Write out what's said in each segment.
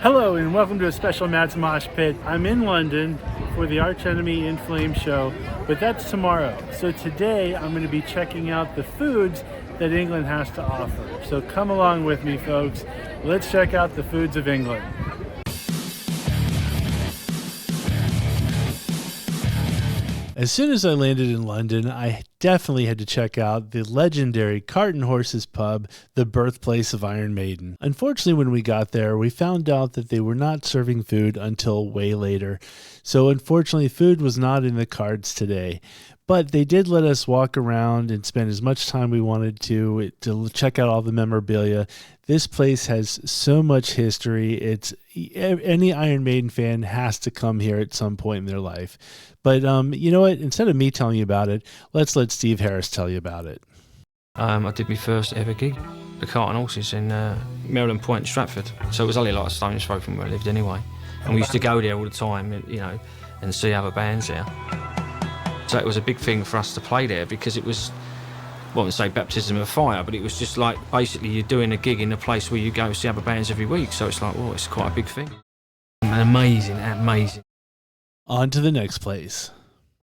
Hello and welcome to a special Matt's Mosh Pit. I'm in London for the Arch Enemy in Flame show, but that's tomorrow. So today I'm going to be checking out the foods that England has to offer. So come along with me, folks. Let's check out the foods of England. As soon as I landed in London, I definitely had to check out the legendary Cart and Horses pub, the birthplace of Iron Maiden. Unfortunately, when we got there, we found out that they were not serving food until way later. So unfortunately, food was not in the cards today. But they did let us walk around and spend as much time we wanted to check out all the memorabilia. This place has so much history. Any Iron Maiden fan has to come here at some point in their life. But you know what? Instead of me telling you about it, let's let Steve Harris tell you about it. I did my first ever gig, the Cart and Horses in Maryland Point, Stratford. So it was only like a stone's throw from where I lived anyway. And we used to go there all the time, and see other bands there. So it was a big thing for us to play there because it was, I wouldn't say baptism of fire, but it was just like basically you're doing a gig in a place where you go see other bands every week. So it's like, it's quite a big thing. Amazing. On to the next place.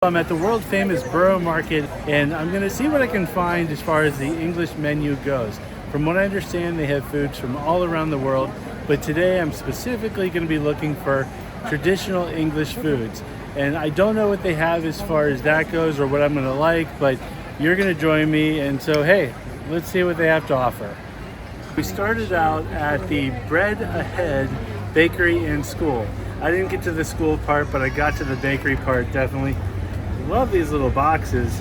I'm at the world famous Borough Market, and I'm going to see what I can find as far as the English menu goes. From what I understand, they have foods from all around the world, but today I'm specifically going to be looking for traditional English foods. And I don't know what they have as far as that goes or what I'm going to like, but you're going to join me. And so, hey, let's see what they have to offer. We started out at the Bread Ahead Bakery and School. I didn't get to the school part, but I got to the bakery part, definitely. Love these little boxes.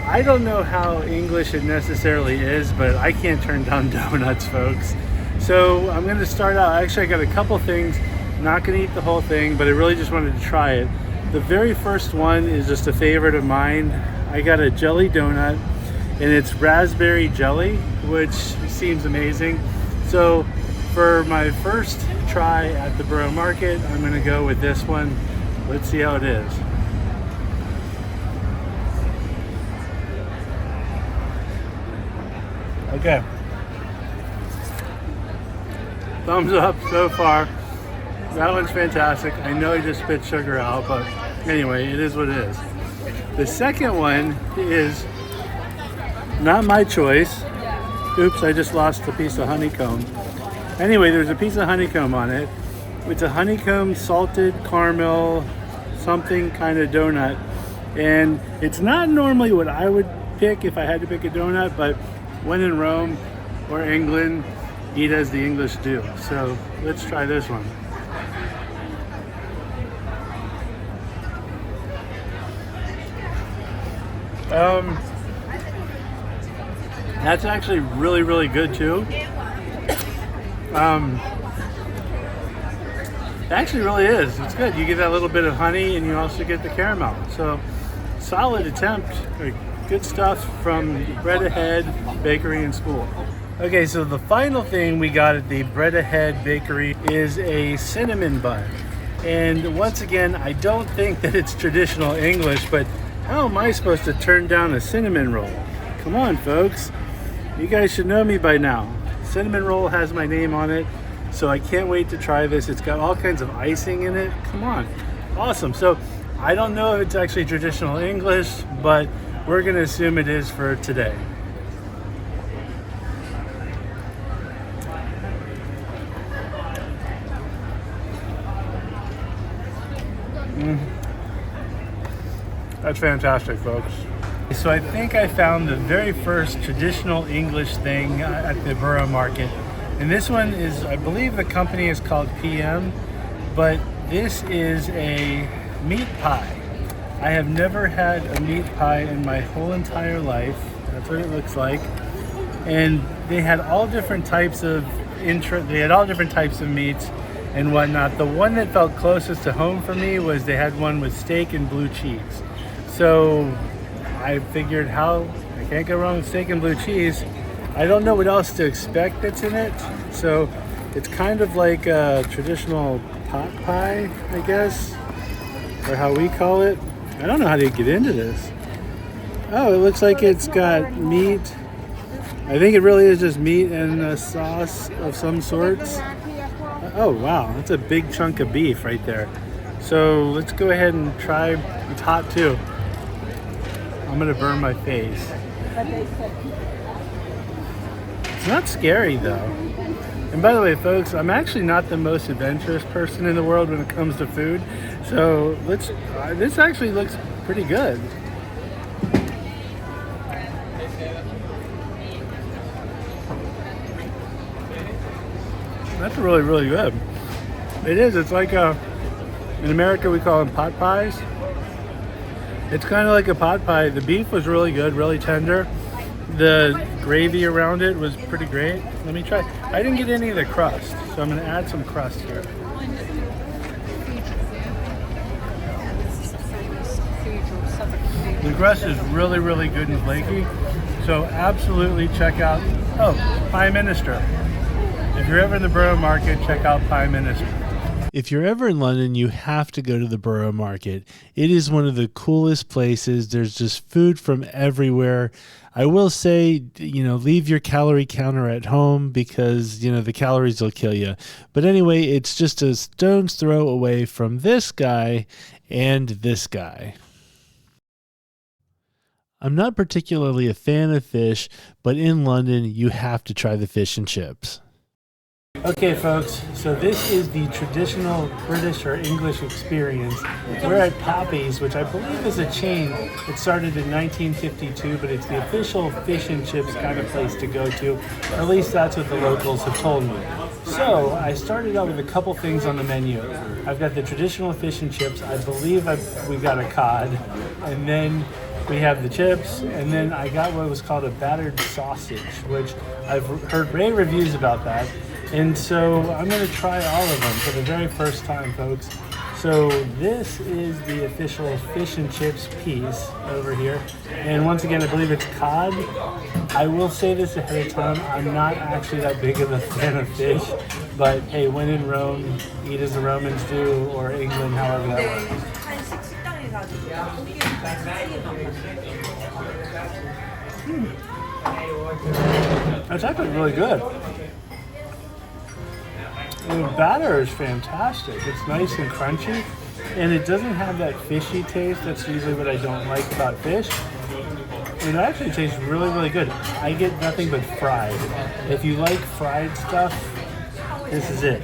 I don't know how English it necessarily is, but I can't turn down donuts, folks. So I'm going to start out. Actually, I got a couple things. Not going to eat the whole thing, but I really just wanted to try it. The very first one is just a favorite of mine. I got a jelly donut, and it's raspberry jelly, which seems amazing. So for my first try at the Borough Market, I'm going to go with this one. Let's see how it is. Okay. Thumbs up so far. That one's fantastic. I know I just spit sugar out, but anyway, it is what it is. The second one is not my choice. Oops, I just lost a piece of honeycomb. Anyway, there's a piece of honeycomb on it. It's a honeycomb salted caramel something kind of donut. And it's not normally what I would pick if I had to pick a donut, but when in Rome or England, eat as the English do. So let's try this one. That's actually really, really good too. It actually really is. It's good. You get that little bit of honey and you also get the caramel. So solid attempt. Good stuff from Bread Ahead Bakery and School. Okay, so the final thing we got at the Bread Ahead Bakery is a cinnamon bun. And once again, I don't think that it's traditional English, but how am I supposed to turn down a cinnamon roll? Come on, folks. You guys should know me by now. Cinnamon roll has my name on it, so I can't wait to try this. It's got all kinds of icing in it. Come on. Awesome. So I don't know if it's actually traditional English, but we're going to assume it is for today. That's fantastic, folks. So I think I found the very first traditional English thing at the Borough Market. And this one is, I believe the company is called PM, but this is a meat pie. I have never had a meat pie in my whole entire life. That's what it looks like. And they had all different types of meats and whatnot. The one that felt closest to home for me was they had one with steak and blue cheese. So I figured I can't go wrong with steak and blue cheese. I don't know what else to expect that's in it. So it's kind of like a traditional pot pie, I guess, or how we call it. I don't know how to get into this. Oh, it looks like it's got meat. I think it really is just meat and a sauce of some sorts. Oh wow, that's a big chunk of beef right there. So let's go ahead and try. It's hot too. I'm gonna burn my face. It's not scary though. And by the way, folks, I'm actually not the most adventurous person in the world when it comes to food. So let's. This actually looks pretty good. That's really, really good. It is. It's like in America we call them pot pies. It's kind of like a pot pie. The beef was really good, really tender. The gravy around it was pretty great. Let me try. I didn't get any of the crust, so I'm going to add some crust here. The crust is really, really good and flaky. So absolutely check out, Pie Minister. If you're ever in the Borough Market, check out Pie Minister. If you're ever in London, you have to go to the Borough Market. It is one of the coolest places. There's just food from everywhere. I will say, leave your calorie counter at home because, the calories will kill you. But anyway, it's just a stone's throw away from this guy and this guy. I'm not particularly a fan of fish, but in London, you have to try the fish and chips. Okay folks, so this is the traditional British or English experience. We're at Pappy's, which I believe is a chain. It started in 1952, but it's the official fish and chips kind of place to go to. Or at least that's what the locals have told me. So I started out with a couple things on the menu. I've got the traditional fish and chips. I believe we got a cod. And then we have the chips, and then I got what was called a battered sausage, which I've heard rave reviews about that. And so I'm going to try all of them for the very first time, folks. So this is the official fish and chips piece over here. And once again, I believe it's cod. I will say this ahead of time, I'm not actually that big of a fan of fish. But hey, when in Rome, eat as the Romans do, or England, however that works. That's actually really good. The batter is fantastic. It's nice and crunchy, and it doesn't have that fishy taste. That's usually what I don't like about fish. It actually tastes really, really good. I get nothing but fried. If you like fried stuff, this is it.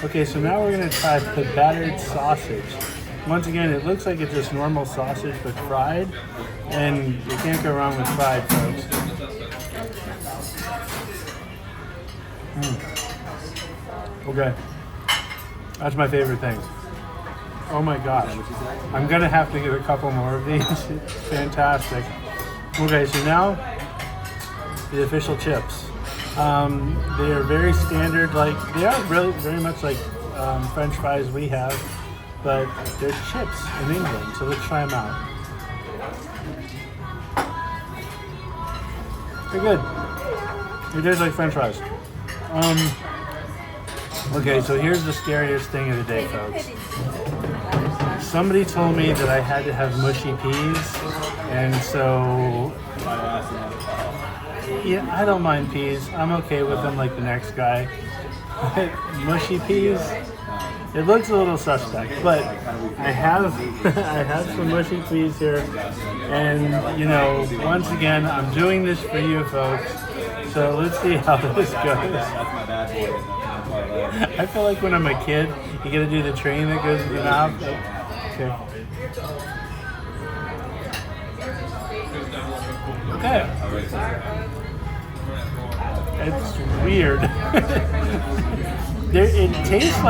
Okay, so now we're going to try the battered sausage. Once again, it looks like it's just normal sausage but fried, and you can't go wrong with fried, folks. Okay, that's my favorite thing. Oh my gosh, I'm gonna have to get a couple more of these. It's fantastic. Okay, so now the official chips. They are very standard, they are really very much like French fries we have, but they're chips in England. So let's try them out. They're good. It tastes like French fries. Okay, so here's the scariest thing of the day, folks. Somebody told me that I had to have mushy peas, and so yeah, I don't mind peas. I'm okay with them like the next guy. Mushy peas, it looks a little suspect, but I have I have some mushy peas here, and once again, I'm doing this for you folks. So let's see how this goes. I feel like when I'm a kid, you gotta do the train that goes in your mouth. Okay. Okay. It's weird. It tastes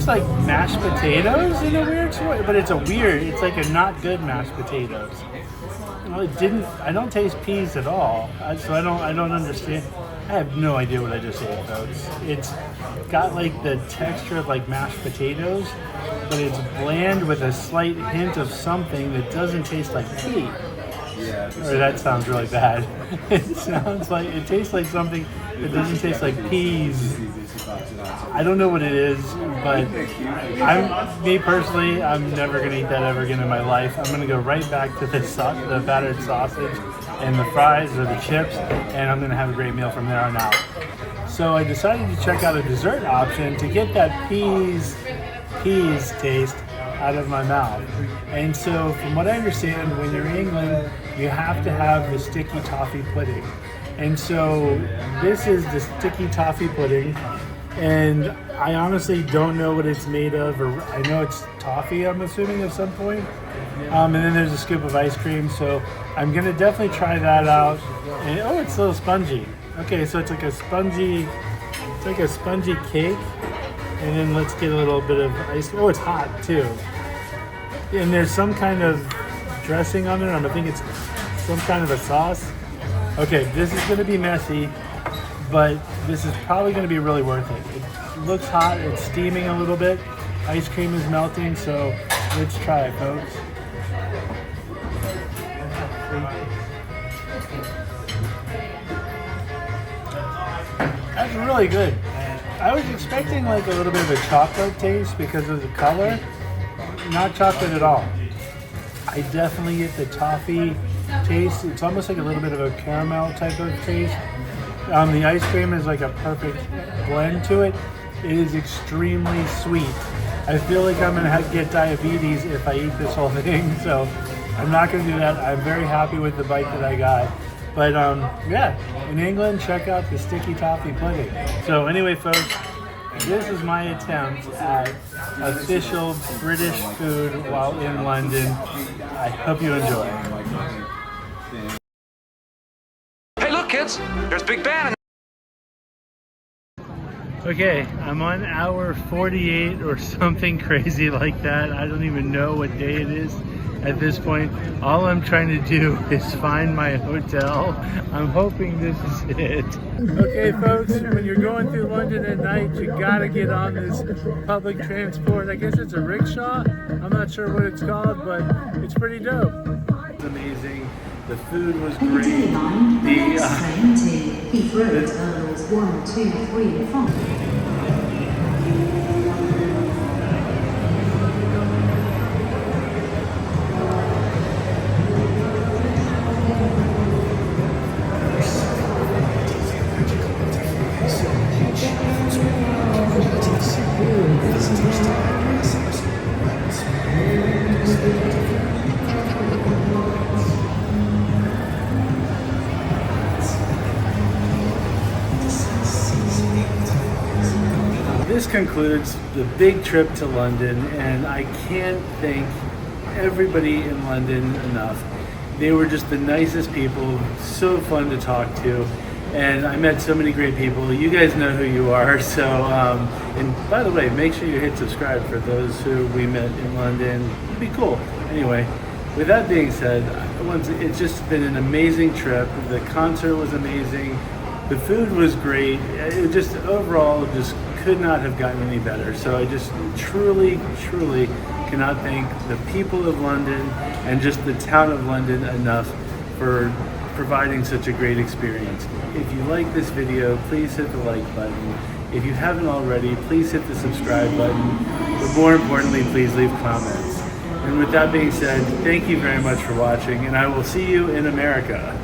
like mashed potatoes in a weird way, but it's like a not good mashed potatoes. I don't taste peas at all, so I don't understand. I have no idea what I just ate, folks. It's got like the texture of like mashed potatoes, but it's bland with a slight hint of something that doesn't taste like pea. Or that sounds really bad. It tastes like something that doesn't taste like peas. I don't know what it is, but me personally, I'm never gonna eat that ever again in my life. I'm gonna go right back to the battered sausage and the fries or the chips, and I'm gonna have a great meal from there on out. So I decided to check out a dessert option to get that peas taste out of my mouth. And so from what I understand, when you're in England, you have to have the sticky toffee pudding. And so this is the sticky toffee pudding, and I honestly don't know what it's made of, or I know it's toffee, I'm assuming, at some point. And then there's a scoop of ice cream, so I'm gonna definitely try that out. And oh, it's a little spongy. Okay, so it's like a spongy cake. And then let's get a little bit of ice cream. Oh, it's hot too. And there's some kind of dressing on it. I think it's some kind of a sauce. Okay, this is gonna be messy, but this is probably gonna be really worth it. It looks hot, it's steaming a little bit. Ice cream is melting, so let's try it, folks. That's really good. I was expecting like a little bit of a chocolate taste because of the color. Not chocolate at all. I definitely get the toffee taste. It's almost like a little bit of a caramel type of taste. The ice cream is like a perfect blend to it. It is extremely sweet. I feel like I'm gonna get diabetes if I eat this whole thing, so I'm not gonna do that. I'm very happy with the bite that I got. But yeah, in England, check out the sticky toffee pudding. So anyway, folks, this is my attempt at official British food while in London. I hope you enjoy. Hey, look, kids, there's Big Ben. Okay, I'm on hour 48 or something crazy like that. I don't even know what day it is at this point. All I'm trying to do is find my hotel. I'm hoping this is it. Okay, folks, when you're going through London at night, you gotta get on this public transport. I guess it's a rickshaw. I'm not sure what it's called, but it's pretty dope. It's amazing. The food was great. Terminals 1, 2, 3, 5. This concludes the big trip to London, and I can't thank everybody in London enough. They were just the nicest people, so fun to talk to, and I met so many great people. You guys know who you are, so, and by the way, make sure you hit subscribe for those who we met in London. It'd be cool. Anyway, with that being said, it's just been an amazing trip. The concert was amazing. The food was great. It just overall just could not have gotten any better. So I just truly cannot thank the people of London and just the town of London enough for providing such a great experience. If you like this video, please hit the like button. If you haven't already, please hit the subscribe button. But more importantly, please leave comments. And with that being said, thank you very much for watching, and I will see you in America.